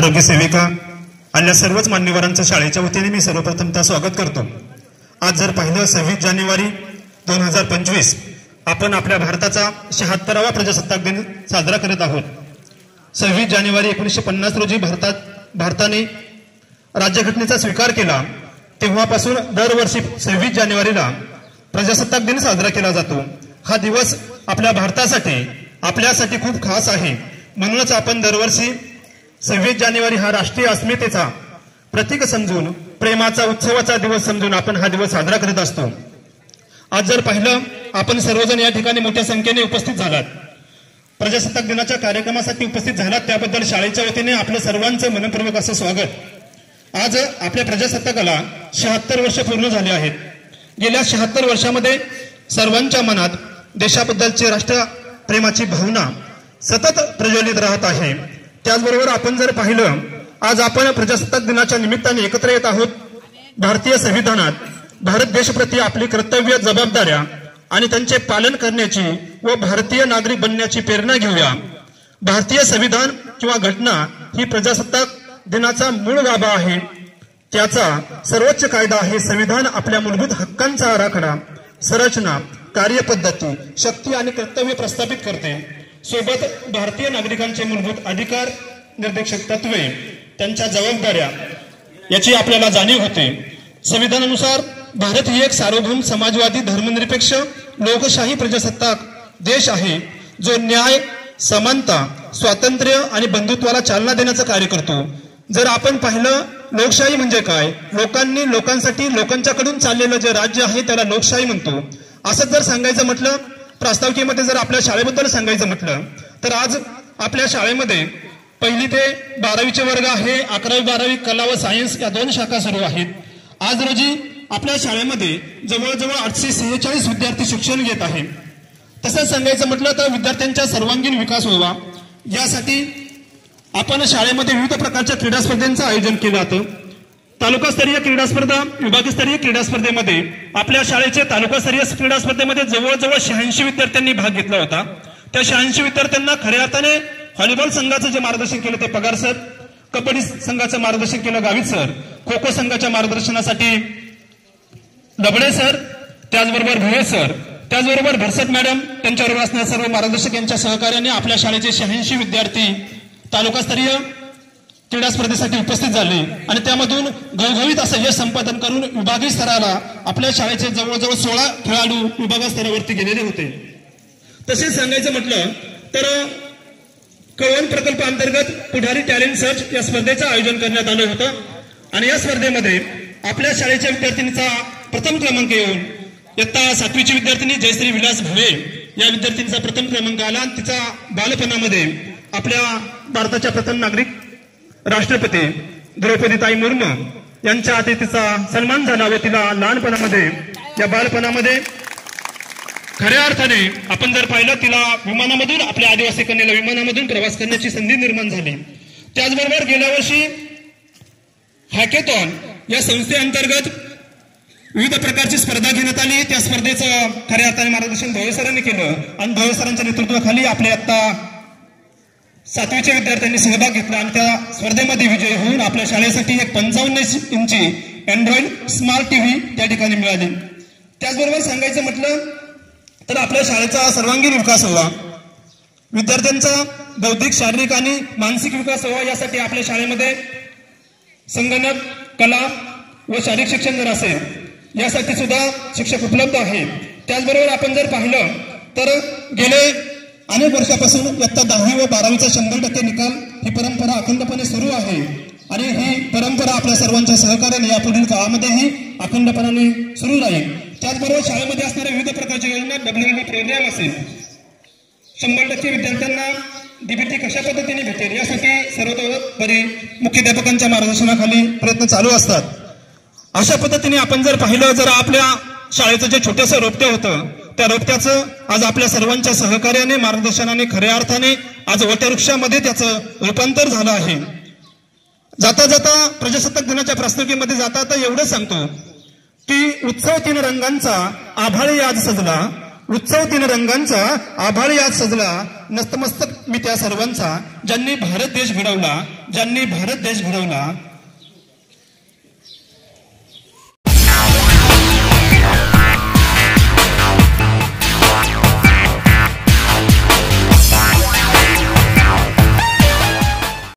आरोग्य सेविका आणि सर्वच मान्यवरांच्या शाळेच्या वतीने मी सर्वप्रथमतः स्वागत करतो। आज जर पाहिलं 26 जानेवारी 2025 आपण आपल्या भारताचा 76वा प्रजासत्ताक दिन साजरा करत आहोत। 26 जानेवारी 1950 रोजी भारताने राज्यघटनेचा स्वीकार केला, तेव्हापासून दरवर्षी 26 जानेवारीला प्रजासत्ताक दिन साजरा केला जातो। हा दिवस आपल्या भारतासाठी आपल्यासाठी खूप खास आहे, म्हणूनच आपण दरवर्षी 26 जानेवारी हा राष्ट्रीय अस्मितेचा प्रतीक समजून, प्रेमाचा उत्सवाचा दिवस समजून आपण हा दिवस साजरा करत असतो। आज जर पाहिलं आपण सर्वजण या ठिकाणी मोठ्या संख्येने उपस्थित झालात, प्रजासत्ताक दिनाच्या कार्यक्रमासाठी उपस्थित झालात, त्याबद्दल शाळेच्या वतीने आपलं सर्वांचं मनपूर्वक असं स्वागत। आज आपल्या प्रजासत्ताकाला 76 वर्ष पूर्ण झाले आहेत। गेल्या 76 वर्षामध्ये सर्वांच्या मनात देशाबद्दलची राष्ट्रप्रेमाची भावना सतत प्रज्वलित राहत आहे। त्याचबरोबर आपण जर पाहिलं आज आपण प्रजासत्ताक दिनाच्या निमित्ताने एकत्र येत आहोत। भारतीय संविधानात भारत देशप्रती आपली कर्तव्य, जबाबदाऱ्या आणि त्यांचे पालन करण्याची व भारतीय नागरिक बनण्याची प्रेरणा घेऊया। भारतीय संविधान किंवा घटना ही प्रजासत्ताक दिनाचा मूळ गाभा आहे, त्याचा सर्वोच्च कायदा आहे। संविधान आपल्या मूलभूत हक्कांचा आराखडा, संरचना, कार्यपद्धती, शक्ती आणि कर्तव्य प्रस्थापित करते। सोबत भारतीय नागरिकांचे मूलभूत अधिकार, निर्देशक तत्वे, त्यांच्या जबाबदाऱ्या याची आपल्याला जाणीव होते। संविधानानुसार भारत ही एक सार्वभौम, समाजवादी, धर्मनिरपेक्ष, लोकशाही प्रजासत्ताक देश आहे, जो न्याय, समानता, स्वातंत्र्य आणि बंधुत्वाला चालना देण्याचं कार्य करतो। जर आपण पाहिलं लोकशाही म्हणजे काय, लोकांनी लोकांसाठी लोकांच्याकडून चाललेलं जे राज्य आहे त्याला लोकशाही म्हणतो। असं जर सांगायचं म्हटलं, प्रास्ताविकेमध्ये जर आपल्या शाळेबद्दल सांगायचं म्हटलं तर आज आपल्या शाळेमध्ये 1ली ते 12वीचे वर्ग आहे, 11वी 12वी कला व सायन्स या 2 शाखा सुरू आहेत। आज रोजी आपल्या शाळेमध्ये जवळजवळ 846 विद्यार्थी शिक्षण घेत आहेत। तसंच सांगायचं म्हटलं तर विद्यार्थ्यांचा सर्वांगीण विकास व्हावा यासाठी आपण शाळेमध्ये विविध प्रकारच्या क्रीडा स्पर्धांचं आयोजन केलं जातं। तालुकास्तरीय क्रीडा स्पर्धा, विभागस्तरीय क्रीडा स्पर्धेमध्ये आपल्या शाळेचे तालुकास्तरीय क्रीडा स्पर्धेमध्ये जवळजवळ 86 विद्यार्थ्यांनी भाग घेतला होता। त्या 86 विद्यार्थ्यांना खऱ्या अर्थाने व्हॉलीबॉल संघाचं जे मार्गदर्शन केलं ते पगार सर, कबड्डी संघाचं मार्गदर्शन केलं गावित सर, खो खो संघाच्या मार्गदर्शनासाठी दबडे सर, त्याचबरोबर भुये सर, त्याचबरोबर भरसट मॅडम, त्यांच्याबरोबर असणारे सर्व मार्गदर्शक यांच्या सहकार्याने आपल्या शाळेचे 86 विद्यार्थी तालुकास्तरीय क्रीडा स्पर्धेसाठी उपस्थित झाले आणि त्यामधून घवघवीत असं यश संपादन करून विभागीय स्तराला आपल्या शाळेचे जवळजवळ 16 खेळाडू विभागीय स्तरावरती गेलेले होते। तसेच सांगायचं म्हटलं तर कळवण प्रकल्प अंतर्गत पुढारी टॅलेंट सर्च या स्पर्धेचं आयोजन करण्यात आलं होतं आणि या स्पर्धेमध्ये आपल्या शाळेच्या विद्यार्थिनीचा प्रथम क्रमांक येऊन इयत्ता 7वीची विद्यार्थिनी जयश्री विलास भुये या विद्यार्थिनीचा प्रथम क्रमांक आला आणि तिचा बालपणामध्ये आपल्या भारताच्या प्रथम नागरिक राष्ट्रपती द्रौपदीताई मुर्मू यांच्या हाती तिचा सन्मान झाला व तिला लहानपणामध्ये या बालपणामध्ये खऱ्या अर्थाने आपण जर पाहिलं तिला विमानामधून, आपल्या आदिवासी कन्याला विमानामधून प्रवास करण्याची संधी निर्माण झाली। त्याचबरोबर गेल्या वर्षी हॅकेथॉन या संस्थेअंतर्गत विविध प्रकारची स्पर्धा घेण्यात आली। त्या स्पर्धेचं खऱ्या अर्थाने मार्गदर्शन भोये सरांनी केलं आणि भोये सरांच्या नेतृत्वाखाली आपल्या आता 7वीच्या विद्यार्थ्यांनी सहभाग घेतला आणि त्या स्पर्धेमध्ये विजय होऊन आपल्या शाळेसाठी एक 55 इंची अँड्रॉइड स्मार्ट टीव्ही त्या ठिकाणी मिळाली। त्याचबरोबर सांगायचं म्हटलं तर आपल्या शाळेचा सर्वांगीण विकास व्हावा, विद्यार्थ्यांचा बौद्धिक, शारीरिक आणि मानसिक विकास व्हावा यासाठी आपल्या शाळेमध्ये संगणक, कला व शारीरिक शिक्षण जर असेल यासाठी सुद्धा शिक्षक उपलब्ध आहेत। त्याचबरोबर आपण जर पाहिलं तर गेले अनेक वर्षापासून इयत्ता 10वी व 12वीचा 100% निकाल ही परंपरा अखंडपणे सुरू आहे आणि ही परंपरा आपल्या सर्वांच्या सहकार्याने यापुढील काळामध्येही अखंडपणाने सुरू राहील। त्याचबरोबर शाळेमध्ये असणाऱ्या विविध प्रकारच्या योजना, WLB प्रोग्राम असेल, 100% विद्यार्थ्यांना DBT कशा पद्धतीने भेटेल यासाठी सर्वतोपरी मुख्याध्यापकांच्या मार्गदर्शनाखाली प्रयत्न चालू असतात। अशा पद्धतीने आपण जर पाहिलं, जर आपल्या शाळेचं जे छोटंसं रोपटे होतं त्या रोपट्याचं आज आपल्या सर्वांच्या सहकार्याने, मार्गदर्शनाने खऱ्या अर्थाने आज वटवृक्षामध्ये त्याचं रूपांतर झालं आहे। जाता जाता प्रजासत्ताक दिनाच्या प्रास्ताविकेमध्ये जाता आता एवढंच सांगतो की उत्सव 3 रंगांचा आभाळी आज सजला, उत्सव 3 रंगांचा आभाळी आज सजला, नतमस्तक मी त्या सर्वांचा ज्यांनी भारत देश घडवला